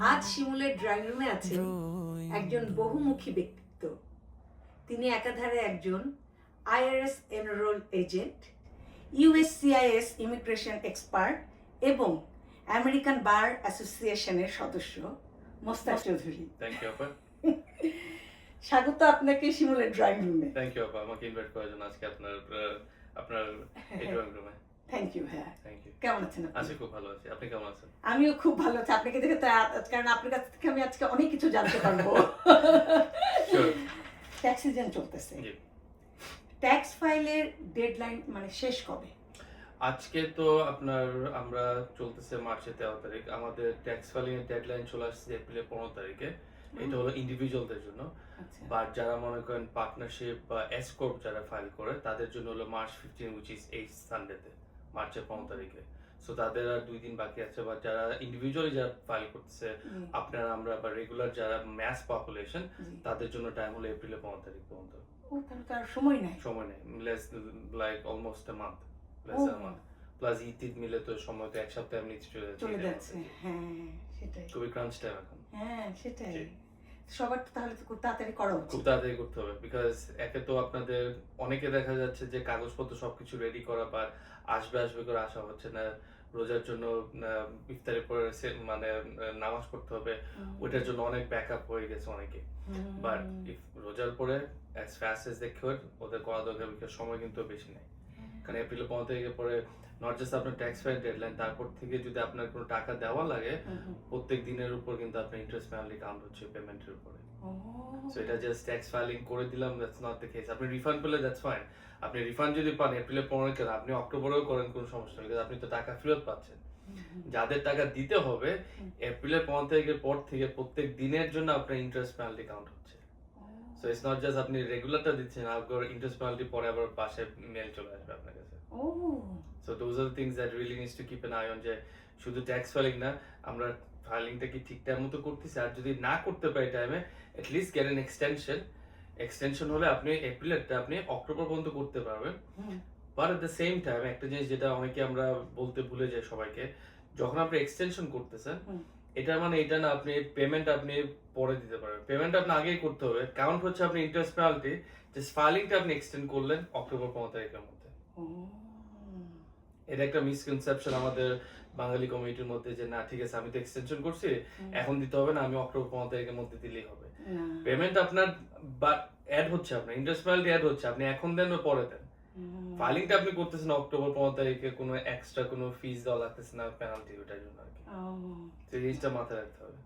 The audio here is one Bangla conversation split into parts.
আজ শিমুলের ড্রয়িং রুমে আছেন একজন বহুমুখী ব্যক্তিত্ব। তিনি একাধারে একজন IRS enrol agent, USCIS immigration expert এবং আমেরিকান বার অ্যাসোসিয়েশনের সদস্য মোস্তাক চৌধুরী। থ্যাংক ইউ আপা। স্বাগত আপনাকে শিমুলের ড্রয়িং রুমে। থ্যাংক ইউ আপা, আমাকে ইনভাইট করার জন্য আজকে আপনার এই ড্রয়িং রুমে। Thank you. হ্যাঁ, থ্যাংক ইউ। কেমন আছেন আপনি? আছি, খুব ভালো আছি। আপনি কেমন আছেন? আমিও খুব ভালো আছি। আপনাকে দেখে তো কারণ আপনার কাছ থেকে আমি আজকে অনেক কিছু জানতে পারবো। ট্যাক্স সিজন চলতেছে, জি। ট্যাক্স ফাইলের ডেডলাইন মানে শেষ কবে? আজকে তো আমরা চলতেছে মার্চের 13 তারিখ। আমাদের ট্যাক্স ফাইলিং এর ডেডলাইন চলে আসছে এপ্রিলের 15 তারিখে। এটা হলো ইন্ডিভিজুয়ালদের জন্য। বাট যারা মনে করেন পার্টনারশিপ বা এস কর্প যারা ফাইল করে তাদের জন্য হলো মার্চ 15 which is এই সানডেতে, মার্চের 15 তারিখে। সো তাদের আর 2 দিন বাকি আছে। বাট যারা ইন্ডিভিজুয়ালি যারা ফাইল করতেছে আমরা বা রেগুলার যারা ম্যাস পপুলেশন তাদের জন্য টাইম হলো এপ্রিলের 15 তারিখ পর্যন্ত। ও, তাহলে তো আর সময় নাই। সময় নেই, less like almost a month, less than month. Plus Eid মিলে তো সময় তো এক সপ্তাহ এমনি চলে যাচ্ছে। হ্যাঁ, সেটাই। খুবই ক্রাঞ্চ টাইম এখন। হ্যাঁ, সেটাই। সবার তো তাহলে তো খুব তাড়াতাড়ি করা উচিত। খুব তাড়াতাড়ি করতে হবে, বিকজ একে তো আপনাদের অনেকে দেখা যাচ্ছে যে কাগজপত্র সবকিছু রেডি করা বা আসবে করে আসা হচ্ছে না। রোজার জন্য ইফতারের পরে মানে নামাজ পড়তে হবে, ওইটার জন্য অনেক ব্যাকআপ হয়ে গেছে অনেকে। বাট রোজার পরে as fast as they could ওদের করা দরকার, বিকজ সময় কিন্তু বেশি নেই। কারণ এপ্রিলের 15 তারিখের পরে নট জাস্ট আপনার ট্যাক্স ফাইল ডেডলাইন, তারপর থেকে যদি আপনার কোনো টাকা দেওয়া লাগে প্রত্যেক দিনের উপর কিন্তু আপনার ইন্টারেস্ট পেনাল্টি কাউন্ট হচ্ছে পেমেন্টের উপরে। সো এটা জাস্ট ট্যাক্স ফাইলিং করে দিলাম, দ্যাটস নট দ্য কেস। আপনি রিফান্ড পেলে দ্যাটস ফাইন। আপনি রিফান্ড যদি পান এপ্রিলের 15 কেন আপনি অক্টোবরেও করেন, কোনো সমস্যা নেই, আপনি তো টাকা ফেরত পাচ্ছেন। যাদের টাকা দিতে হবে এপ্রিলের 15 তারিখের পর থেকে প্রত্যেক দিনের জন্য আপনার ইন্টারেস্ট পেনাল্টি কাউন্ট হচ্ছে। সো ইটস নট জাস্ট আপনি রেগুলারটা দিচ্ছেন আপনার ইন্টারেস্ট পেনাল্টি পরে আবার পাশে মেল চলে আসবে আপনার কাছে। So those are the things that really needs to keep an eye on, যে শুধু ট্যাক্স ফাইলিং না, আমরা ফাইলিংটা কি ঠিকঠাক মতো করতেছি, আর যদি না করতে পারি টাইমে at least get an extension হলে আপনি এপ্রিলেরটা আপনি অক্টোবর পর্যন্ত করতে পারবেন। But at the same time একটা জিনিস যেটা অনেকে আমরা বলতে ভুলে যাই সবাইকে, যখন আপনি এক্সটেনশন করতেছেন এটা মানে এটা না আপনি পেমেন্ট আপনি পরে দিতে পারবেন। পেমেন্ট আপনি আগেই করতে হবে, কাউন্ট হচ্ছে আপনি ইন্টারেস্ট পেনাল্টি, জাস্ট ফাইলিংটা আপনি এক্সটেন্ড করলেন অক্টোবর 15 তারিখের মধ্যে। এটা একটা মিসকনসেপশন আমাদের বাঙালি কমিউনিটির মধ্যে, যে না ঠিক আছে আমি তো এক্সটেনশন করছি, এখন দিতে হবে না, আমি অক্টোবর 15 তারিখের মধ্যে দিলেই হবে। পেমেন্ট আপনার বাট অ্যাড হচ্ছে, আপনার ইন্টারেস্ট পেনাল্টি অ্যাড হচ্ছে, আপনি এখন দেন বা পরে দেন। ফাইলিংটা আপনি করতেছেন অক্টোবর 15 তারিখে, কোনো এক্সট্রা কোনো ফিস দেওয়া লাগতেছে না পেনাল্টি, ওটার জন্য আর কি। তো এই জিনিসটা মাথায় রাখতে হবে।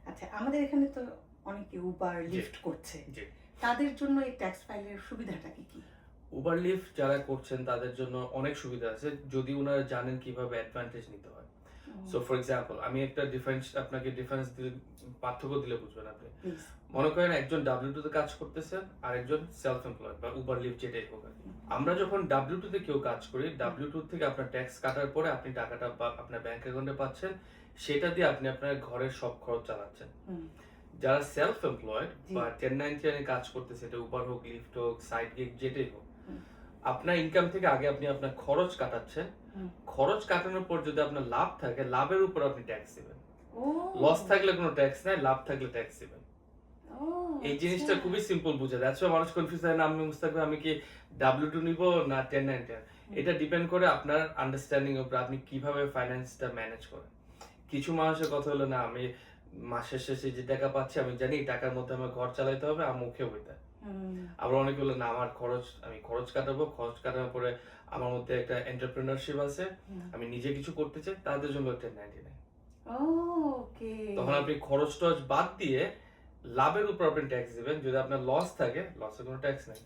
আচ্ছা, আমাদের এখানে তো অনেকে উবার লিফট করছে, তাদের জন্য এই ট্যাক্স ফাইলের সুবিধাটা কি কি? উবার লিফট যারা করছেন তাদের জন্য অনেক সুবিধা আছে যদি ওনারা জানেন কিভাবে অ্যাডভান্টেজ নিতে হয়। সো ফর এক্সাম্পল আমি একটা আপনাকে ডিফারেন্স পার্থক্য দিলে বুঝবেন আপনি। মনে করেন একজন W2 তে কাজ করতেছেন আর একজন সেলফ এমপ্লয়েড বা উবার লিফট যেটাই হোক। আমরা যখন W2 তে কেউ কাজ করি, W2 থেকে আপনার ট্যাক্স কাটার পরে আপনি টাকাটা আপনার ব্যাংক অ্যাকাউন্টে পাচ্ছেন, সেটা দিয়ে আপনি আপনার ঘরের সব খরচ চালাচ্ছেন। যারা সেলফ এমপ্লয়েড বা 1099 এ কাজ করতেছে, এটা উবার হোক, লিফট হোক, সাইড গিগ যেটাই হোক, আপনার ইনকাম থেকে আগে আপনি আপনার খরচ কাটাচ্ছেন, খরচ কাটানোর পর যদি আপনার লাভ থাকে লাভের উপর আপনি ট্যাক্স দিবেন। লস থাকলে কোনো ট্যাক্স নাই, লাভ থাকলে ট্যাক্স দিবেন। এই জিনিসটা খুবই সিম্পল বুঝে, দ্যাটস ওয়াই মানুষ কনফিউজ হয় না আমি মুস্তাক ভাই আমি কি W2 নিব না 1099। এটা ডিপেন্ড করে আপনার আন্ডারস্ট্যান্ডিং উপর, আপনি কিভাবে ফাইন্যান্সটা ম্যানেজ করেন। কিছু মানুষের কথা হলো না আমি মাসের শেষে যে টাকা পাচ্ছি আমি জানি টাকার মধ্যে আমার ঘর চালাতে হবে, আমার মুখে হইতে। আবার অনেকে বলে না আমার আমি খরচ কাটাবো, খরচ কাটানোর পরে আমার মধ্যে একটা এন্টারপ্রেনারশিপ আছে, আমি নিজে কিছু করতে চাই, তাদের জন্য 1099। তখন আপনি খরচ টরচ বাদ দিয়ে লাভের উপর আপনি ট্যাক্স দিবেন। যদি আপনার লস থাকে, লসে কোনো ট্যাক্স নাই।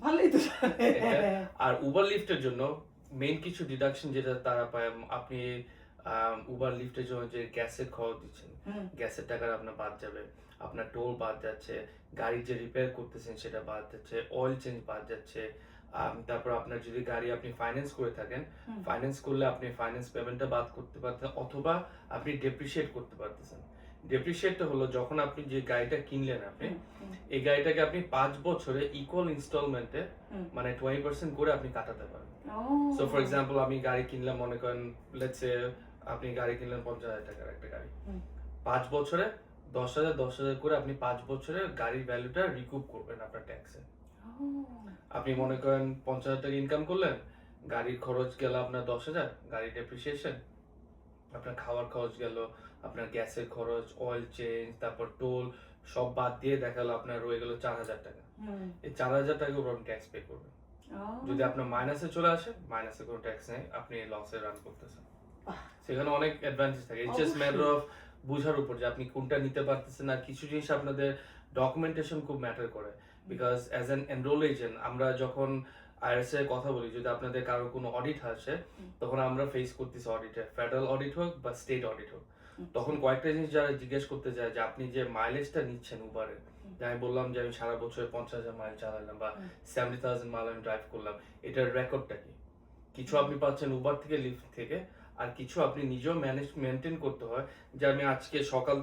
ভালোই তো। আর উবার লিফটের জন্য মেইন কিছু ডিডাকশন যেটা তারা পায়, আপনি উবার লিফটের জন্য যে গ্যাসের খরচ দিচ্ছেন, গ্যাসের টাকা আপনার বাদ যাবে, আপনার টোল বাদ যাচ্ছে, গাড়ি যে রিপেয়ার করতেছেন সেটা বাদ যাচ্ছে, অয়েল চেঞ্জ বাদ যাচ্ছে। তারপর আপনার যদি গাড়ি আপনি ফাইন্যান্স করে থাকেন, ফাইন্যান্স করলে আপনি ফাইন্যান্স পেমেন্টটা বাদ করতে পারতেন, অথবা আপনি ডেপ্রিশিয়েট করতে পারতেছেন। ডেপ্রিশিয়েটটা হলো যখন আপনি যে গাড়িটা কিনলেন, আপনি এই গাড়িটাকে আপনি 5 বছরে ইকুয়াল ইনস্টলমেন্টে মানে 20% করে আপনি কাটাতে পারেন। সো ফর এক্সাম্পল আমি গাড়ি কিনলাম, মনে করেন লেটস সে আপনি গাড়ি কিনলেন 50,000 টাকার একটা গাড়ি, 5 বছরে 10,000 করে আপনি 5 বছরে গাড়ির ভ্যালুটা রিকুপ করবেন আপনার ট্যাক্সে। আপনি মনে করেন 50,000 টাকা ইনকাম করলেন, গাড়ির খরচ গেল আপনার 10,000, গাড়ি ডেপ্রিসিয়েশন, আপনার খাওয়ার খরচ গেল, আপনার গ্যাসের খরচ, অয়েল চেঞ্জ, তারপর টোল সব বাদ দিয়ে দেখালো আপনার রয়ে গেল 4,000 টাকা। এই 4,000 টাকার উপর আপনি ট্যাক্স পে করবেন। যদি আপনার মাইনাসে চলে আসে, মাইনাসে কোনো ট্যাক্স নেই, আপনি লসে রান করতেছেন। সেখানে অনেক অ্যাডভান্টেজ থাকে। ইটস জাস্ট ম্যাটার অফ বুঝার উপর যে আপনি কোনটা নিতে পারতেছেন। আর কিছু জিনিস আপনাদের ডকুমেন্টেশন খুব ম্যাটার করে, because as an enrol agent আমরা যখন আইআরএস এর কথা বলি, যদি আপনাদের কারো কোনো অডিট আসে, তখন আমরা ফেস করতেছি অডিটে, ফেডারেল অডিট হোক বা স্টেট অডিট হোক, তখন কয়েকটা জিনিস যারা জিজ্ঞেস করতে চায় যে আপনি যে মাইলেজটা নিচ্ছেন উবারে, যে আমি বললাম যে আমি সারা বছরে 50,000 মাইল চালালাম বা 70,000 মাইল আমি ড্রাইভ করলাম, এটার রেকর্ডটা কি? কিছু আপনি পাচ্ছেন উবার থেকে, লিফট থেকে, আর কিছু আপনি নিজেও মেনটেন করতে হয় যে আমি আজকে সকাল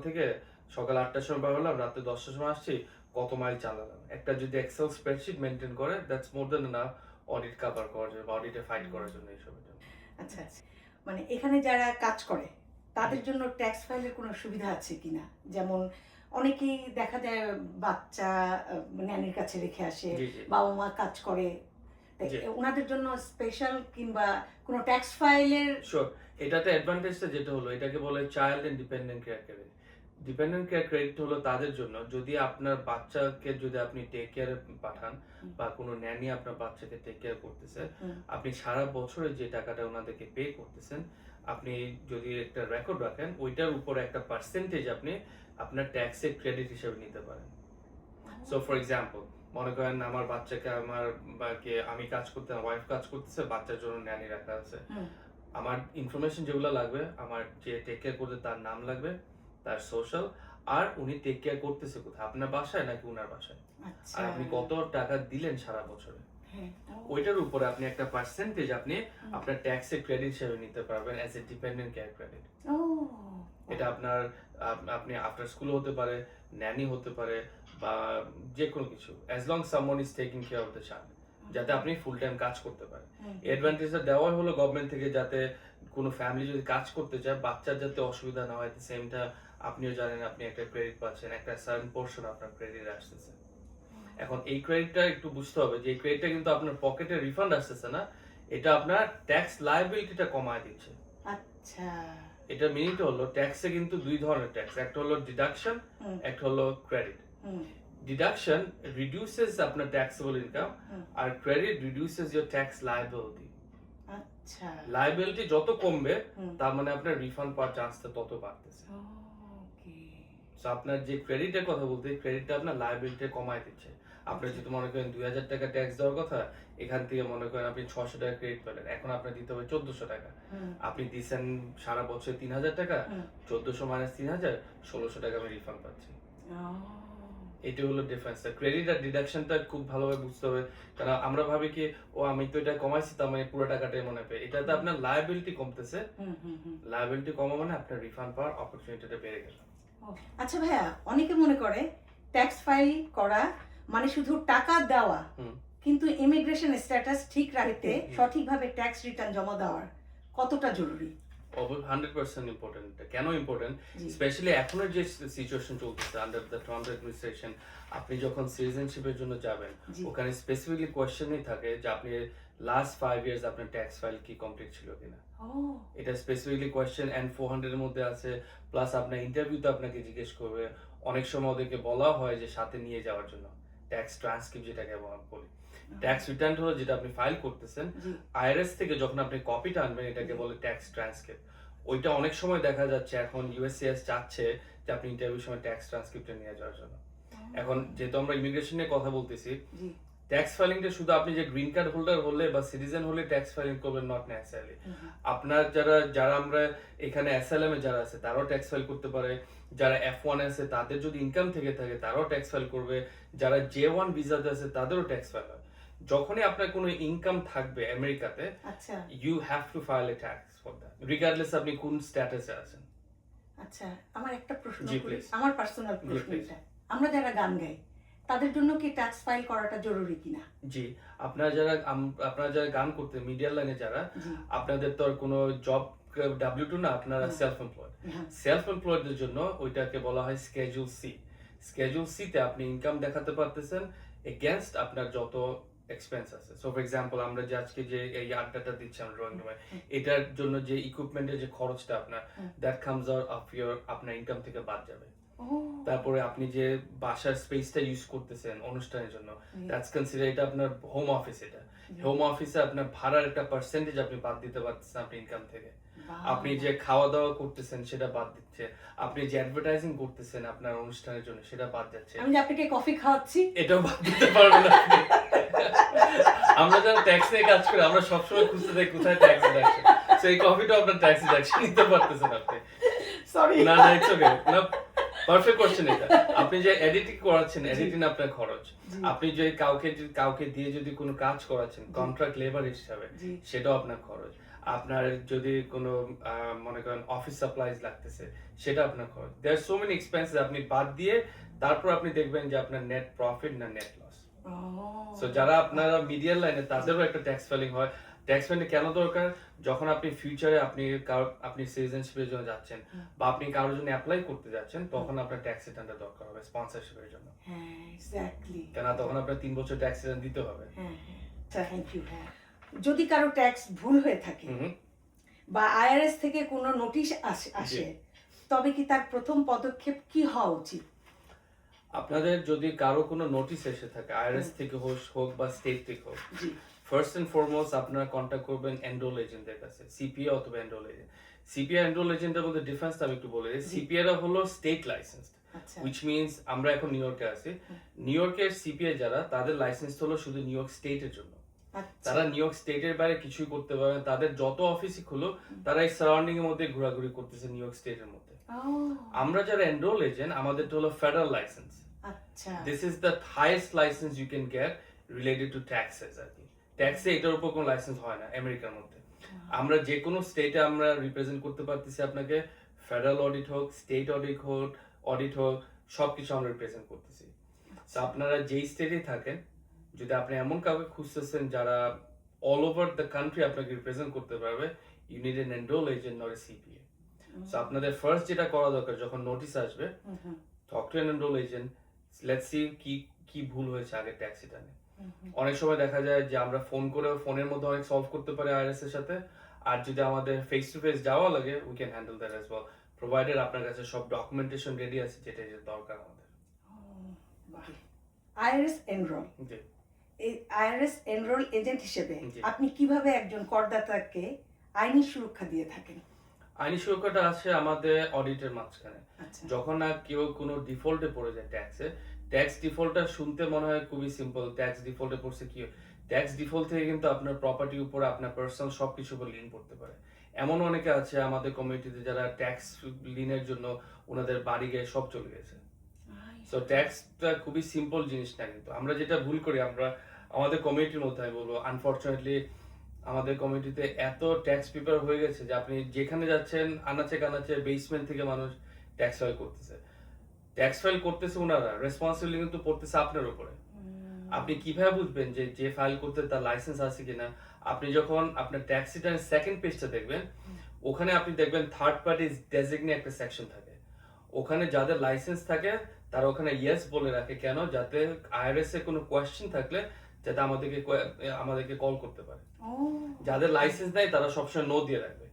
8টার সময় বার হলাম, রাতে 10টার সময় আসছি, কত মাইল চালালাম। একটা যদি এক্সেল স্প্রেডশিট মেনটেন করে, that's more than enough audit cover করার জন্য, অডিটে ফাইট করার জন্য, এইসবের জন্য। আচ্ছা আচ্ছা, মানে এখানে যারা কাজ করে তাদের জন্য ট্যাক্স ফাইলের কোনো সুবিধা আছে কিনা? যেমন অনেকেই দেখা যায় বাচ্চা ন্যানির কাছে রেখে আসে, বাবা মা কাজ করে, ওনাদের জন্য স্পেশাল কিংবা কোনো ট্যাক্স ফাইলের? শিওর, এটাতে অ্যাডভান্টেজটা যেটা হলো, এটাকে বলে child and dependent care credit. Dependent care credit হলো তাদের জন্য, যদি আপনার বাচ্চাকে যদি আপনি টেক কেয়ারে পাঠান বা কোনো ন্যানি আপনার বাচ্চাকে টেক কেয়ার করতেছে, আপনি সারা বছরে যে টাকাটা ওনাদেরকে পে করতেছেন, আপনি যদি একটা রেকর্ড রাখেন, ওইটার উপর একটা পার্সেন্টেজ আপনি আপনার ট্যাক্সের ক্রেডিট হিসেবে নিতে পারেন। সো ফর এক্সাম্পল, মনে করেন আমার বাচ্চাকে আমি কাজ করতে, ওয়াইফ কাজ করতেছে, বাচ্চার জন্য ন্যানি রাখা আছে, আমার ইনফরমেশন যেগুলো লাগবে, আমার যে টেক কেয়ার করতে তার নাম লাগবে, তার সোশ্যাল, আর উনি টেক কেয়ার করতেছে কোথায়, আপনার বাসায় নাকি উনার বাসায়, আর আপনি কত টাকা দিলেন সারা বছরে, ওইটার উপরে আপনি একটা পার্সেন্টেজ আপনি আপনার ট্যাক্সের ক্রেডিট হিসেবে নিতে পারবেন as a dependent care credit. এটা আপনার আপনি আফটার স্কুল হতে পারে, ন্যানি হতে পারে, বা যে কোনো কিছু, as long someone is taking care of the child, যাতে আপনি ফুল টাইম কাজ করতে পারেন। অ্যাডভান্টেজটা দেওয়া হলো গভর্নমেন্ট থেকে, যাতে কোনো ফ্যামিলি যদি কাজ করতে চায়, বাচ্চার যাতে অসুবিধা না হয়, সেম টাইম আপনিও জানেন আপনি একটা ক্রেডিট পাচ্ছেন, একটা সার্টেন পোরশন আপনার ক্রেডিট আসতেছে। এখন এই ক্রেডিটটা একটু বুঝতে হবে যে এই ক্রেডিটটা কিন্তু আপনার পকেটে রিফান্ড আসতেছে না, এটা আপনার ট্যাক্স লায়াবিলিটিটা কমায় দিচ্ছে। আচ্ছা, এটা মিনিংটা হলো ট্যাক্সে কিন্তু দুই ধরনের ট্যাক্স, একটা হলো ডিডাকশন, একটা হলো ক্রেডিট। ডিডাকশন রিডিউসেস আপনার ট্যাক্সেবল ইনকাম, আর credit reduces your tax liability. আচ্ছা, লায়াবিলিটি যত কমবে, তার মানে আপনার রিফান্ড পাওয়ার চান্সটা তত বাড়তেছে। ওকে, সো আপনার যে ক্রেডিটের কথা বলতে, ক্রেডিটটা আপনার লায়াবিলিটি কমায় দিচ্ছে। আপনি যদি মনে করেন 2,000 টাকা ট্যাক্স দেওয়ার কথা, এখান থেকে মনে করেন আপনি 600 টাকা ক্রেডিট পেলেন, এখন আপনার দিতে হবে 1,400 টাকা। আপনি দিচ্ছেন সারা বছর 3,000 টাকা, 1,400 মাইনাস 3,000, 1,600 টাকা আমি রিফান্ড পাচ্ছি। এটা হলো ডিফারেন্স। ক্রেডিট আর ডিডাকশনটা খুব ভালোভাবে বুঝতে হবে, কারণ আমরা ভাবি কি ও আমি তো এটা কমাইছি, তার মানে পুরো টাকাটাই মনে পাই, এটাতে আপনার লায়াবিলিটি কমতেছে। লায়াবিলিটি কমা মানে আপনার রিফান্ড পাওয়ার অপরচুনিটিটা বেড়ে গেল। আচ্ছা ভাইয়া, অনেকে মনে করে ট্যাক্স ফাইল করা মানে শুধু টাকা দেওয়া, কিন্তু ইমিগ্রেশন স্ট্যাটাস ঠিক রাখতে সঠিকভাবে ট্যাক্স রিটার্ন জমা দেওয়ার কতটা জরুরি? 100% ইম্পর্টেন্ট। কেন ইম্পর্টেন্ট? স্পেশালি এখনের যে সিচুয়েশন চলতেছে আন্ডার দ্য ট্রাম্প অ্যাডমিনিস্ট্রেশন, আপনি যখন সিটিজেনশিপের জন্য যাবেন, ওখানে স্পেসিফিকলি কোয়েশ্চেনই থাকে যে আপনি লাস্ট 5 ইয়ার্স আপনার ট্যাক্স ফাইল কি কমপ্লিট ছিল কিনা। এটা স্পেসিফিকলি কোয়েশ্চেন এন্ড 400 এর মধ্যে আছে, প্লাস আপনার ইন্টারভিউতে আপনাকে জিজ্ঞেস করবে, অনেক সময় ওদেরকে বলা হয় যে সাথে নিয়ে যাওয়ার জন্য ট্যাক্স ট্রান্সক্রিপ্ট, যেটাকে বলি ট্যাক্স রিটার্ন হলো যেটা আপনি ফাইল করতেছেন, আইআরএস থেকে যখন আপনি কপিটা আনবেন, এটাকে বলে ট্যাক্স ট্রান্সক্রিপ্ট। ওইটা অনেক সময় দেখা যাচ্ছে এখন ইউএসসিএস চাচ্ছে যে আপনি ইন্টারভিউর সময় ট্যাক্স ট্রান্সক্রিপ্টটা নিয়ে যাওয়ার জন্য। এখন যেহেতু আমরা ইমিগ্রেশন নিয়ে কথা বলতেছি, ট্যাক্স ফাইলিংটা শুধু আপনি যে গ্রিন কার্ড হোল্ডার হলে বা সিটিজেন হলে ট্যাক্স ফাইলিং করবেন, নট নেসেসারিলি। আপনার যারা আমরা এখানে অ্যাসাইলাম এ যারা আছে তারাও ট্যাক্স ফাইল করতে পারে, যারা F1 আছে তাদের যদি ইনকাম থেকে থাকে তারাও ট্যাক্স ফাইল করবে, যারা J1 ভিসাতে আছে তাদেরও ট্যাক্স ফাইল হয়। যখনই আপনার কোনো ইনকাম থাকবে আমেরিকাতে, আচ্ছা, you have to file a tax for that, regardless আপনি কোন স্ট্যাটাসে আছেন। আচ্ছা, আমার একটা প্রশ্ন, আমার পার্সোনাল প্রশ্ন এটা, আমরা যারা গান গাই তাদের জন্য কি ট্যাক্স ফাইল করাটা জরুরি কিনা? জি, আপনারা যারা গান করতে মিডিয়া লাইনে যারা, আপনাদের তো আর কোনো জব W2 না, আপনারা সেলফ এমপ্লয়েড। সেলফ এমপ্লয়েডদের জন্য ওইটাকে বলা হয় স্কেডিউল সি। স্কেডিউল সি তে আপনি ইনকাম দেখাতে পারতেছেন এগেইনস্ট আপনার যত এক্সপেন্স আছে। সো ফর এক্সাম্পল আমরা যে আজকে যে এই আড্ডাটা দিচ্ছি আমরা ড্রয়িং রুমে, এটার জন্য যে ইকুইপমেন্টের যে খরচটা আপনার, that comes out of your আপনার ইনকাম থেকে বাদ যাবে। তারপরে আপনি যে বাসার স্পেসটা ইউজ করতেছেন অনুষ্ঠানের জন্য, দ্যাটস কনসিডার, এটা আপনার হোম অফিস। এটা হোম অফিসে আপনার ভাড়ার একটা পার্সেন্টেজ আপনি বাদ দিতে পারতেছেন আপনার ইনকাম থেকে। আপনি যে খাওয়া দাওয়া করতেছেন সেটা বাদ দিচ্ছে, আপনি যে অ্যাডভার্টাইজিং করতেছেন আপনার অনুষ্ঠানের জন্য সেটা বাদ যাচ্ছে। আমি যে আপনাকে কফি খাওয়াচ্ছি এটাও বাদ দিতে পারবেন আপনি। আমরা যারা ট্যাক্স নিয়ে কাজ করি আমরা সবসময় খুঁজতে থাকি কোথায় ট্যাক্স ডিডাকশন। সো এই কফিটাও আপনার ট্যাক্স ডিডাকশন নিতে পারতেছেন আপনি। সরি না না, ইটস ওকে। না, পারফেক্ট কোশ্চেন এটা। আপনি যে এডিটিং করাচ্ছেন, এডিটিং আপনার খরচ। আপনি যে কাউকে দিয়ে যদি কোনো কাজ করাচ্ছেন কন্ট্রাক্ট লেবার হিসাবে, সেটাও আপনার খরচ। আপনার যদি কোনো মনে করেন অফিস সাপ্লাইজ লাগতেছে, সেটা আপনার খরচ। দেয়ার সো মেনি এক্সপেন্সেস আপনি বাদ দিয়ে তারপর আপনি দেখবেন যে আপনার নেট প্রফিট না নেট লস। সো যারা আপনারা মিডিয়ার লাইনে তাদেরও একটা ট্যাক্স ফাইলিং হয়। ট্যাক্স ফাইলিং কেন দরকার? যখন আপনি ফিউচারে আপনি সিটিজেনশিপের জন্য যাচ্ছেন বা আপনি কারোর জন্য অ্যাপ্লাই করতে যাচ্ছেন, তখন আপনার ট্যাক্স রিটার্নটা দরকার হবে স্পন্সরশিপের জন্য। হ্যাঁ এক্স্যাক্টলি, কেন তখন আপনার 3 বছর ট্যাক্স রিটার্ন দিতে হবে। হ্যাঁ হ্যাঁ থ্যাংক ইউ। হ্যাঁ, যদি কারো ট্যাক্স ভুল হয়ে থাকে বা আইআরএস থেকে কোনো নোটিশ আসে, তবে কি তার প্রথম পদক্ষেপ কি হওয়া উচিত? আপনাদের যদি কারো কোনো নোটিশ এসে থাকে আইআরএস থেকে হোক বা স্টেট থেকে হোক, ফার্স্ট এন্ড ফরমোস্ট আপনারা কন্ট্যাক্ট করবেন এনরোল এজেন্টদের কাছে, সিপিএ অথবা এনরোল এজেন্ট। সিপিএ এনরোল এজেন্টের মধ্যে ডিফারেন্স আমি একটু বলে দিই। সিপিএ রা হলো স্টেট লাইসেন্স, which means আমরা এখন নিউ ইয়র্কে আছি। নিউ ইয়র্কের সিপিএ যারা, তাদের লাইসেন্স হলো শুধু নিউ ইয়র্ক স্টেটের জন্য। তারা নিউ ইয়র্ক স্টেটের বাইরে কিছুই করতে পারবে না। তাদের যত অফিসই খুলো, তারা এই সারাউন্ডিং এর মধ্যে ঘোরাঘুরি করতেছে নিউ ইয়র্ক স্টেটের মধ্যে। আমরা যারা এনরোল এজেন্ট, আমাদের হলো federal licence. This is the highest license you can get related to taxes আর কি। ট্যাক্সে এটার উপর কোনো লাইসেন্স হয় না আমেরিকার মধ্যে। আমরা যে কোনো স্টেটে আমরা রিপ্রেজেন্ট করতে পারতেছি আপনাকে, ফেডারেল অডিট হোক, স্টেট অডিট হোক, সবকিছু আমরা রিপ্রেজেন্ট করতেছি। তো আপনারা যেই স্টেটে থাকেন, যদি আপনি এমন কাউকে খুঁজতেছেন যারা অল ওভার দ্য কান্ট্রি আপনাকে রিপ্রেজেন্ট করতে পারবে, you need an enrol agent not a CPA. So আপনাদের ফার্স্ট যেটা করা দরকার, যখন নোটিশ আসবে, talk to an enrol agent, let's see কি ভুল হয়েছে আগে ট্যাক্স রিটার্নে। অনেক সময় দেখা যায় যে আমরা ফোনের মধ্যে অনেক সলভ করতে পারি আইআরএস এর সাথে, আর যদি আমাদের ফেস টু ফেস যাওয়া লাগে, we can handle that as well, provided আপনার কাছে সব ডকুমেন্টেশন রেডি আছে যেটা দরকার আমাদের। আইআরএস এনরোল, এই আইআরএস এনরোল এজেন্ট হিসেবে আপনি কিভাবে একজন করদাতাকে আইনি সুরক্ষা দিয়ে থাকেন? আইনি সুরক্ষাটা আছে আমাদের অডিটের মাঝখানে। যখন না কেউ কোনো ডিফল্টে পড়ে যায় ট্যাক্স ডিফল্টটা শুনতে মনে হয় খুবই সিম্পল, ট্যাক্স ডিফল্টে পড়ছে কি, ট্যাক্স ডিফল্ট থেকে কিন্তু আপনার প্রপার্টির উপর, আপনার পার্সোনাল সবকিছু উপর লিন পড়তে পারে। এমন অনেকে আছে আমাদের কমিউনিটিতে যারা ট্যাক্স লিনের জন্য ওনাদের বাড়ি গায়ে সব চলে গেছে। সো ট্যাক্সটা খুবই সিম্পল জিনিস না, কিন্তু আমরা যেটা ভুল করি, আমাদের কমিউনিটির মধ্যে আমি বলবো আনফরচুনেটলি আমাদের কমিউনিটিতে এত ট্যাক্স পেপার হয়ে গেছে যে আপনি যেখানে যাচ্ছেন আনাচে কানাচে বেসমেন্ট থেকে মানুষ ট্যাক্স ফাইল করতেছে। ট্যাক্স ফাইল করতেছে ওনারা, রেসপন্সিবিলিটি কিন্তু পড়তেছে আপনার উপরে। আপনি কিভাবে বুঝবেন যে ফাইল করতে তার লাইসেন্স আছে কিনা? আপনি যখন আপনার ট্যাক্স রিটার্নের সেকেন্ড পেজটা দেখবেন, ওখানে আপনি দেখবেন থার্ড পার্টি ডেজিগনেট একটা সেকশন থাকে। ওখানে যাদের লাইসেন্স থাকে তারা ওখানে ইয়েস বলে রাখে, কেন? যাতে আইআরএস এর কোনো কোয়েশ্চেন থাকলে যাতে আমাদেরকে কল করতে পারে। যাদের লাইসেন্স নাই তারা সবসময় নো দিয়ে রাখবে,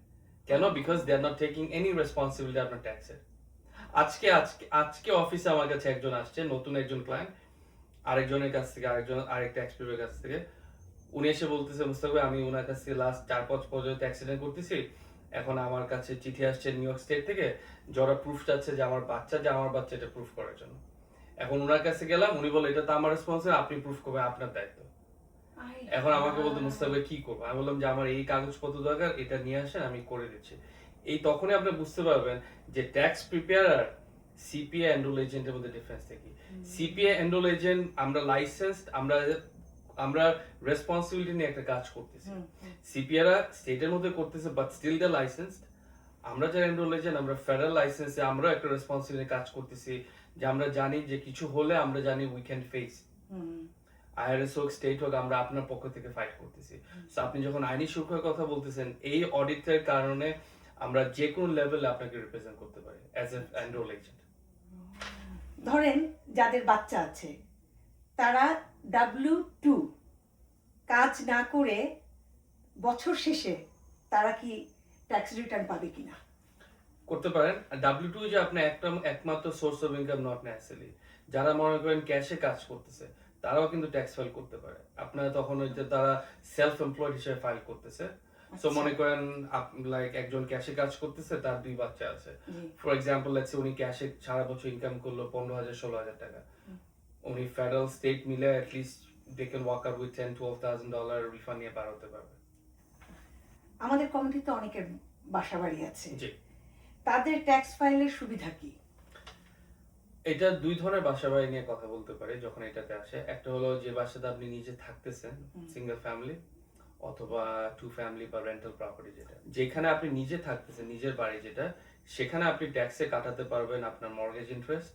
কেন? Because they are not taking any responsibility আপনার ট্যাক্সের। আজকে অফিসে আমার কাছে একজন আসছে, নতুন একজন ক্লায়েন্ট, আরেকজনের কাছ থেকে, আরেক ট্যাক্স পেপারের কাছ থেকে। উনি এসে বলতেছে, মুস্তাক ভাই, আমি ওনার কাছ থেকে লাস্ট 4-5 বছর ট্যাক্স রিটার্ন করতেছি, এখন আমার কাছে চিঠি আসছে নিউ ইয়র্ক স্টেট থেকে, যারা প্রুফ চাচ্ছে যে আমার বাচ্চা এটা প্রুফ করার জন্য। এখন ওনার কাছে গেলাম, উনি বলে এটা তো আমার রেসপন্সিবিলিটি, আপনি প্রুফ করবেন, আপনার দায়িত্ব। এখন আমাকে বলতে, মুস্তাক ভাই কি করবো? আমি বললাম যে আমার এই কাগজপত্র দরকার, এটা নিয়ে আসেন, আমি করে দিচ্ছি। এই তখনই আপনি বুঝতে পারবেন যে ট্যাক্স প্রিপেয়ারার সিপিএ এনরোল এজেন্টের মধ্যে ডিফারেন্স কি। সিপিএ এনরোল এজেন্ট, আমরা লাইসেন্সড, আমরা রেসপন্সিবিলিটি নিয়ে একটা কাজ করতেছি। সিপিএরা স্টেটের মধ্যে করতেছে, বাট স্টিল দে লাইসেন্সড। আমরা যারা এনরোল এজেন্ট, আমরা ফেডারেল লাইসেন্সে, আমরা একটা রেসপন্সিবিলিটি কাজ করতেছি, যে আমরা জানি যে কিছু হলে আমরা জানি উই ক্যান ফেস। আইআরএস হোক, স্টেট হোক, আমরা আপনার পক্ষ থেকে ফাইট করতেছি। সো আপনি যখন আইনি সুরক্ষার কথা বলতেছেন, এই অডিটের কারণে আমরা যে কোনো লেভেলে আপনাকে রিপ্রেজেন্ট করতে পারি অ্যাজ এ এনরোল এজেন্ট। ধরেন যাদের বাচ্চা আছে তারা W2 কাজ না করে বছর শেষে তারা কি ট্যাক্স রিটার্ন পাবে কিনা? করতে পারেন। W2 যে আপনার একমাত্র source of income not necessary. যারা মনে করেন ক্যাশে কাজ করতেছে তারাও কিন্তু ট্যাক্স ফাইল করতে পারে। আপনারা তখন ওই যে তারা সেলফ এমপ্লয়েড হিসেবে ফাইল করতেছে। সো মনে করেন লাইক একজন ক্যাশে কাজ করতেছে, তার 2 বাচ্চা আছে। ফর এক্সাম্পল লেটস সে উনি ক্যাশে সারা বছর ইনকাম করলো 15,000-16,000 টাকা। উনি ফেডারেল স্টেট মিলে at least they can walk out with $10,000-12,000 refund নিয়ে পার হতে পারবে। আমাদের কমিটিতে অনেকের বাসা বাড়ি আছে, জি, তাদের ট্যাক্স ফাইলের সুবিধা কি? এটা 2 ধরনের বাসা বাড়ি নিয়ে কথা বলতে পারে যখন এটাতে আসে। একটা হলো যে বাসাতে আপনি নিজে থাকতেছেন, সিঙ্গেল ফ্যামিলি, অথবা 2 ফ্যামিলি বা রেন্টাল প্রপার্টি, যেটা যেখানে আপনি নিজে থাকতেছেন, নিজের বাড়ি যেটা, সেখানে আপনি ট্যাক্সে কাটাতে পারবেন আপনার মর্গেজ ইন্টারেস্ট,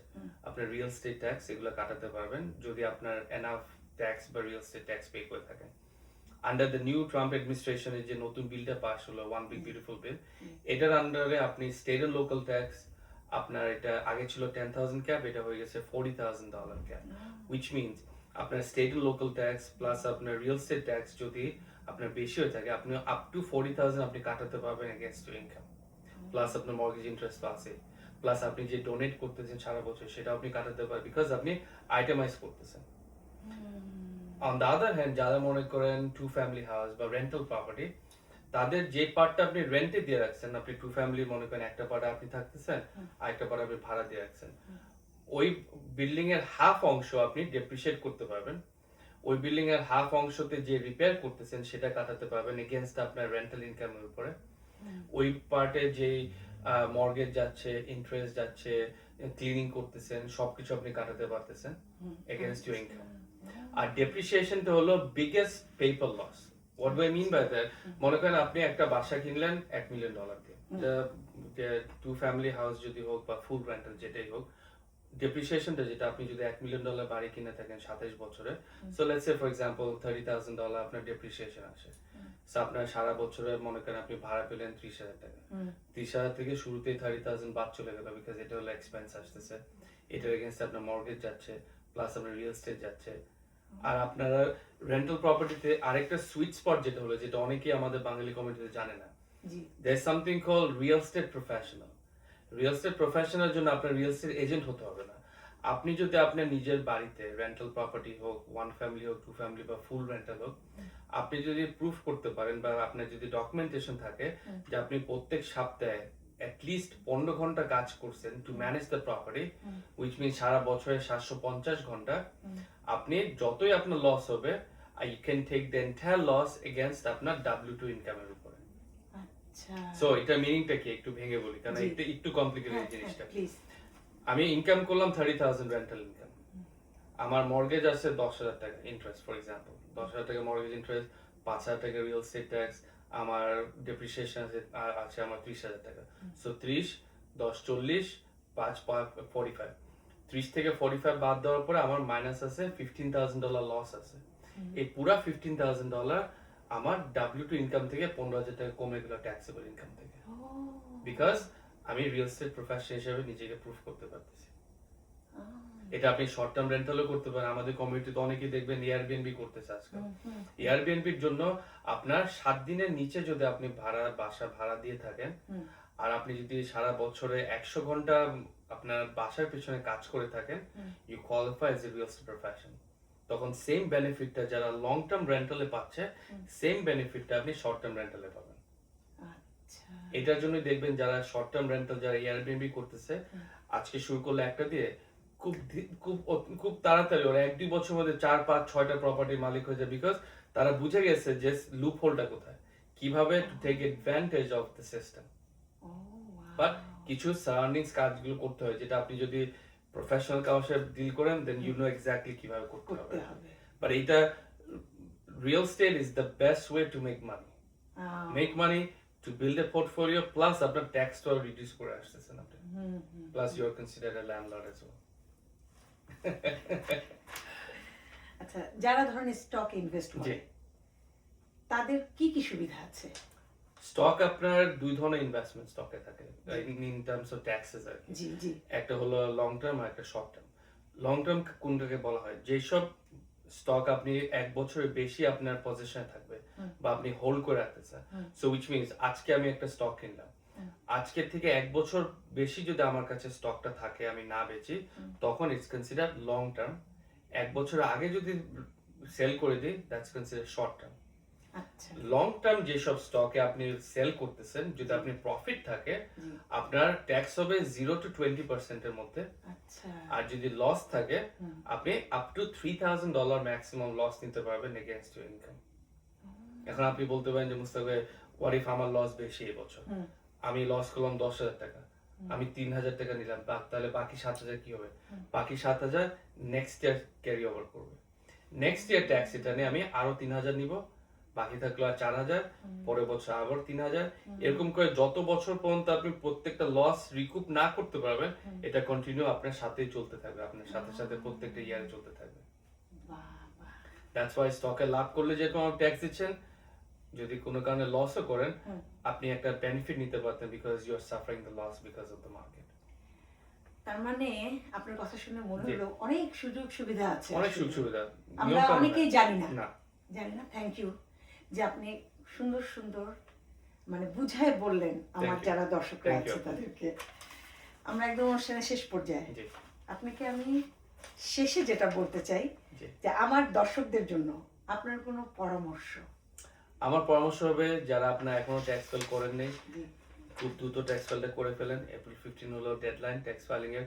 আপনার রিয়েল এস্টেট ট্যাক্স, এগুলো কাটাতে পারবেন যদি আপনার এনাফ ট্যাক্স বা রিয়েল এস্টেট ট্যাক্স পে করে থাকেন। আন্ডার দ্য নিউ ট্রাম্প অ্যাডমিনিস্ট্রেশনের যে নতুন বিলটা পাস হলো, ওয়ান বিগ বিউটিফুল বিল, এটার আন্ডারে আপনি স্টেট এন্ড লোকাল ট্যাক্স, আপনার এটা আগে ছিল 10,000 ক্যাপ, এটা হয়ে গেছে $40,000 ক্যাপ, উইচ মিনস আপনার state and local tax plus আপনার রিয়েল এস্টেট ট্যাক্স যদি আপনার বেশি হয়ে থাকে, আপনি আপ টু 40,000 আপনি কাটাতে পারবেন এগেইনস্ট ইউর ইনকাম। প্লাস আপনার মর্গেজ ইন্টারেস্ট তো আছে, প্লাস আপনি যে ডোনেট করতেছেন সারা বছর সেটা আপনি কাটাতে পারবেন, বিকজ আপনি আইটেমাইজ করতেছেন। অন দ্য আদার হ্যান্ড, যারা মনে করেন 2 ফ্যামিলি হাউস বা রেন্টাল প্রপার্টি, তাদের যে পার্টটা আপনি রেন্টে দিয়ে রাখছেন, আপনি 2 ফ্যামিলি মনে করেন একটা পার্টে আপনি থাকতেছেন, আরেকটা পার্টে আপনি ভাড়া দিয়ে রাখছেন, ওই বিল্ডিং এর হাফ অংশ আপনি ডেপ্রিশিয়েট করতে পারবেন। ওই বিল্ডিং এর হাফ অংশতে যে রিপেয়ার করতেছেন সেটা কাটাতে পারবেন এগেইনস্ট আপনার রেন্টাল ইনকামের উপরে। ওই পার্টে যে মর্গেজ যাচ্ছে, ইন্টারেস্ট যাচ্ছে, ক্লিনিং করতেছেন, সবকিছু আপনি কাটাতে পারতেছেন এগেইনস্ট ইউর ইনকাম। আর ডেপ্রিসিয়েশনটা হলো biggest paper loss. What do I mean by that? মনে করেন আপনি একটা বাসা কিনলেন $1 মিলিয়ন দিয়ে, যে 2 ফ্যামিলি হাউস যদি হোক বা ফুল রেন্টাল যেটাই হোক, ডেপ্রিসিয়েশনটা যেটা আপনি যদি $1 মিলিয়ন বাড়ি কিনে থাকেন 27 বছরে, so let's say for example $30,000 আপনার ডেপ্রিসিয়েশন আসে। সো আপনার সারা বছরে মনে করেন আপনি ভাড়া পেলেন 30,000 টাকা। 30,000 থেকে শুরুতেই 30,000 বাদ চলে গেল, বিকজ এটা হলো এক্সপেন্স আসতেছে, এটার এগেইনস্ট আপনার মর্গেজ যাচ্ছে, প্লাস আপনার রিয়েল এস্টেট যাচ্ছে। আর আপনারা রেন্টাল প্রপার্টিতে আরেকটা সুইট স্পট যেটা হলো, যেটা অনেকেই আমাদের বাঙালি কমিউনিটিতে জানে না, there something called real estate professional. Real estate professional জন্য আপনার রিয়েল এস্টেট এজেন্ট হতে হবে না। আপনি যদি আপনার নিজের বাড়িতে রেন্টাল প্রপার্টি হোক, 1 ফ্যামিলি হোক, 2 ফ্যামিলি বা ফুল রেন্টাল হোক, আপনি যদি প্রুফ করতে পারেন বা আপনার যদি ডকুমেন্টেশন থাকে যে আপনি প্রত্যেক সপ্তাহে অ্যাটলিস্ট 15 ঘন্টা কাজ করছেন to manage the property, which mean সারা বছরে 750 ঘন্টা, আপনি যতই আপনার লস হবে, you can take the entire loss against আপনার W2 ইনকামের উপরে। সো এটা মিনিংটা কি একটু ভেঙে বলি, কারণ এটা একটু কমপ্লিকেটেড জিনিসটা। আমি ইনকাম করলাম 30,000 রেন্টাল ইনকাম, আমার মর্গেজ আছে 10,000 টাকা ইন্টারেস্ট, ফর এক্সাম্পল 10,000 টাকা মর্গেজ ইন্টারেস্ট, 5,000 টাকা রিয়েল এস্টেট ট্যাক্স, আমার ডেপ্রিসিয়েশন আছে আমার 30,000 টাকা। সো 30, 10, 40, 5, 45, 30 থেকে 45 বাদ দেওয়ার পরে আমার মাইনাস আছে $15,000 লস আছে। এই পুরা $15,000 আমার W2 ইনকাম থেকে 15,000 টাকা কমে গেল ট্যাক্সেবল ইনকাম থেকে, বিকজ আমি রিয়েল এস্টেট প্রফেশনাল হিসেবে নিজেকে প্রুফ করতে পারতেছি। এটা আপনি শর্ট টার্ম রেন্টালও করতে পারেন। আমাদের কমিউনিটিতে অনেকেই দেখবেন এয়ারবিএনবি করতেছে আজকাল। এয়ারবিএনবির জন্য আপনার 7 দিনের নিচে যদি আপনি বাসা ভাড়া দিয়ে থাকেন, আর আপনি যদি সারা বছরে 100 ঘন্টা আপনার বাসার পিছনে কাজ করে থাকেন, you qualify as a real estate profession. তখন সেম বেনিফিটটা যারা লং টার্ম রেন্টালে পাচ্ছে, সেম বেনিফিটটা আপনি শর্ট টার্ম রেন্টালে পাবেন। এটার জন্য দেখবেন যারা শর্ট টার্ম রেন্টাল, যারা এয়ারবিএনবি করতেছে, আজকে শুরু করলে একটা দিয়ে খুব খুব তাড়াতাড়ি ওরা 1-2 বছরের মধ্যে 4-5-6টা প্রপার্টির মালিক হয়ে যায়, বিকজ তারা বুঝে গেছে যে লুপ হোলটা কোথায়, কিভাবে to take advantage of the system. But কিছু সারাউন্ডিংস কাজগুলো করতে হয়, যেটা আপনি যদি প্রফেশনাল কারোর সাথে ডিল করেন, দেন ইউ নো এক্স্যাক্টলি কিভাবে করতে হবে। বাট এটা real estate is the best way to make money, to build a portfolio, plus আপনার ট্যাক্সটা রিডিউস করে আসতেছেন আপনি, plus you are considered a landlord as well. আচ্ছা, যারা ধরেন স্টক ইনভেস্ট করে, তাদের কি কি সুবিধা আছে? স্টক আপনার দুই ধরনের ইনভেস্টমেন্ট স্টকে থাকে ইন টার্মস অফ ট্যাক্সেস আর কি। জি জি একটা হলো লং টার্ম আর একটা শর্ট টার্ম। লং টার্ম কোনটাকে বলা হয়, যেসব স্টক আপনি এক বছরের বেশি আপনার পজিশনে থাকবে বা আপনি হোল্ড করে রাখতে চান। সো উইচ মিনস আজকে আমি একটা স্টক কিনলাম, আজকের থেকে এক বছর বেশি যদি আমার কাছে স্টকটা থাকে আমি না বেচি, তখন ইটস কনসিডার লং টার্ম। এক বছর আগে যদি সেল করে দিই, দ্যাটস কনসিডার শর্ট টার্ম। আচ্ছা লং টার্ম যেসব স্টকে আপনি সেল করতেছেন, যদি আপনি প্রফিট থাকে, আপনার ট্যাক্স হবে 0 to 20% এর মধ্যে। আচ্ছা আর যদি লস থাকে, আপনি আপ টু $3,000 ম্যাক্সিমাম লস নিতে পারবেন এগেইনস্ট ইউর ইনকাম। এখন আপনি বলতে পারেন যে মুস্তাক ভাই, হোয়াট ইফ আমার লস বেশি এই বছর, আমি লস করলাম 10,000 টাকা, আমি 3,000 টাকা নিলাম, তাহলে বাকি 7,000 কি হবে? বাকি 7,000 নেক্সট ইয়ার ক্যারি ওভার করবে। নেক্সট ইয়ার ট্যাক্স রিটার্নে আমি আরো 3,000 নিব, বাকি থাকলো আর 4,000, পরের বছর আবার 3,000, এরকম করে যত বছর পর্যন্ত আপনি প্রত্যেকটা লস রিকুপ না করতে পারবেন, এটা কন্টিনিউ আপনার সাথেই চলতে থাকবে, আপনার সাথে সাথে প্রত্যেকটা ইয়ারে চলতে থাকবে। দ্যাটস ওয়াই স্টকে লাভ করলে যে কোনো ট্যাক্স দিচ্ছেন, যদি কোনো কারণে লসও করেন, আপনি একটা বেনিফিট নিতে পারতেন because you are suffering the loss because of the market. তার মানে আপনার কথা শুনে মনে হলো অনেক সুযোগ সুবিধা আছে, অনেক সুযোগ সুবিধা আমরা অনেকেই জানি না। না থ্যাংক ইউ যে আপনি সুন্দর সুন্দর মানে বুঝায় বললেন আমার যারা দর্শকরা আছে তাদেরকে। আমরা একদম অনুষ্ঠানের শেষ পর্যায়ে, আপনাকে আমি শেষে যেটা বলতে চাই যে আমার দর্শকদের জন্য আপনার কোনো পরামর্শ। আমার পরামর্শ হবে, যারা আপনার এখনো ট্যাক্স ফাইল করেন নাই, খুব দ্রুত ট্যাক্স ফাইলটা করে ফেলেন। এপ্রিল 15 হলো ডেডলাইন ট্যাক্স ফাইলিং এর।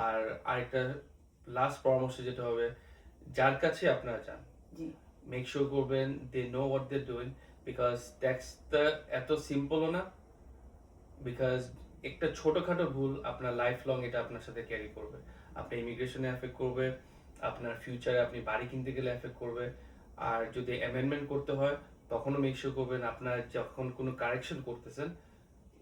আর আরেকটা লাস্ট পরামর্শ যেটা হবে, যার কাছে আপনারা যান, মেক শিওর করবেন they know what they doing, because ট্যাক্সটা এত সিম্পলও না। বিকজ একটা ছোটখাটো ভুল আপনার লাইফ লং এটা আপনার সাথে ক্যারি করবে, আপনার ইমিগ্রেশনে এফেক্ট করবে, আপনার ফিউচারে আপনি বাড়ি কিনতে গেলে এফেক্ট করবে। আর যদি অ্যামেন্ডমেন্ট করতে হয়, তখনও মেক শিওর করবেন আপনার যখন কোনো কারেকশন করতেছেন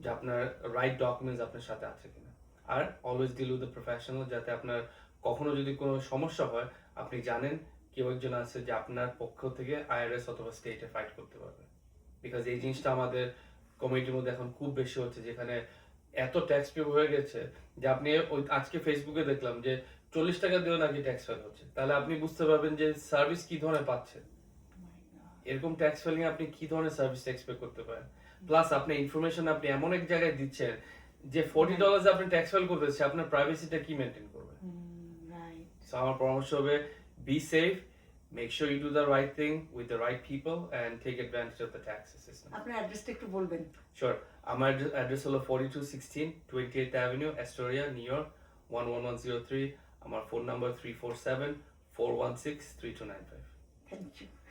যে আপনার রাইট ডকুমেন্টস আপনার সাথে আছে কিনা। আর always deal with the professional, যাতে আপনার কখনো যদি কোনো সমস্যা হয়, আপনি জানেন কেউ একজন আছে যে আপনার পক্ষ থেকে আইআরএস অথবা স্টেটে ফাইট করতে পারবে। বিকজ এই জিনিসটা আমাদের কমিউনিটির মধ্যে এখন খুব বেশি হচ্ছে, যেখানে এত ট্যাক্স পে হয়ে গেছে যে আপনি আজকে ফেসবুকে দেখলাম যে 40 টাকা দিয়েও নাকি ট্যাক্স ফাইল হচ্ছে। তাহলে আপনি বুঝতে পারবেন যে সার্ভিস কি ধরনের পাচ্ছেন। এরকম ট্যাক্স ফাইলিং আপনি কি ধরনের সার্ভিস এক্সপেক্ট করতে পারেন। প্লাস আপনি ইনফরমেশন আপনি এমন এক জায়গায় দিচ্ছেন যে $40 আপনি ট্যাক্স ফাইল করতেছে, আপনার প্রাইভেসিটা কি মেইনটেইন করবে। সো আমার পরামর্শ হবে, be safe, make sure you do the right thing with the right people and take advantage of the tax system. আপনার অ্যাড্রেসটা একটু বলবেন? শিওর, আমার অ্যাড্রেস হলো 4216 28th Avenue, Astoria, New York 11103। আমার ফোন নাম্বার 347-416-3295।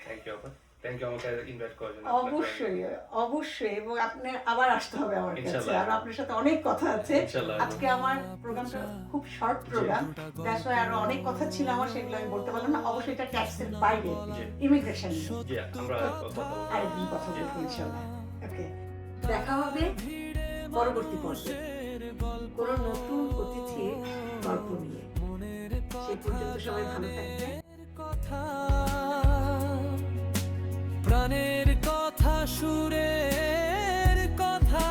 থ্যাংক ইউ আপা, থ্যাংক ইউ আমাকে ইনভাইট করার জন্য। অবশ্যই অবশ্যই, এবং আপনি আবার আসতে হবে আমার কাছে, আর আপনার সাথে অনেক কথা আছে। আজকে আমার প্রোগ্রামটা খুব শর্ট প্রোগ্রাম, দ্যাটস ওয়াই আরো অনেক কথা ছিল আমার, সেগুলো আমি বলতে পারলাম না। অবশ্যই এটা ট্যাক্সের বাইরে, ইমিগ্রেশন নিয়ে আমরা আরেকদিন কথা বলবো ইনশাআল্লাহ। ওকে, দেখা হবে পরবর্তী পর্বে কোনো নতুন অতিথির গল্প নিয়ে। সেই পর্যন্ত সবাই ভালো থাকবেন। প্রাণের কথা, সুরের কথা,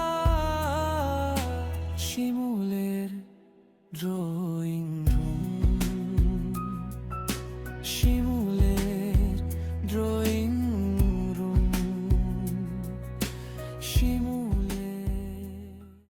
শিমুলের ড্রয়িং রুম।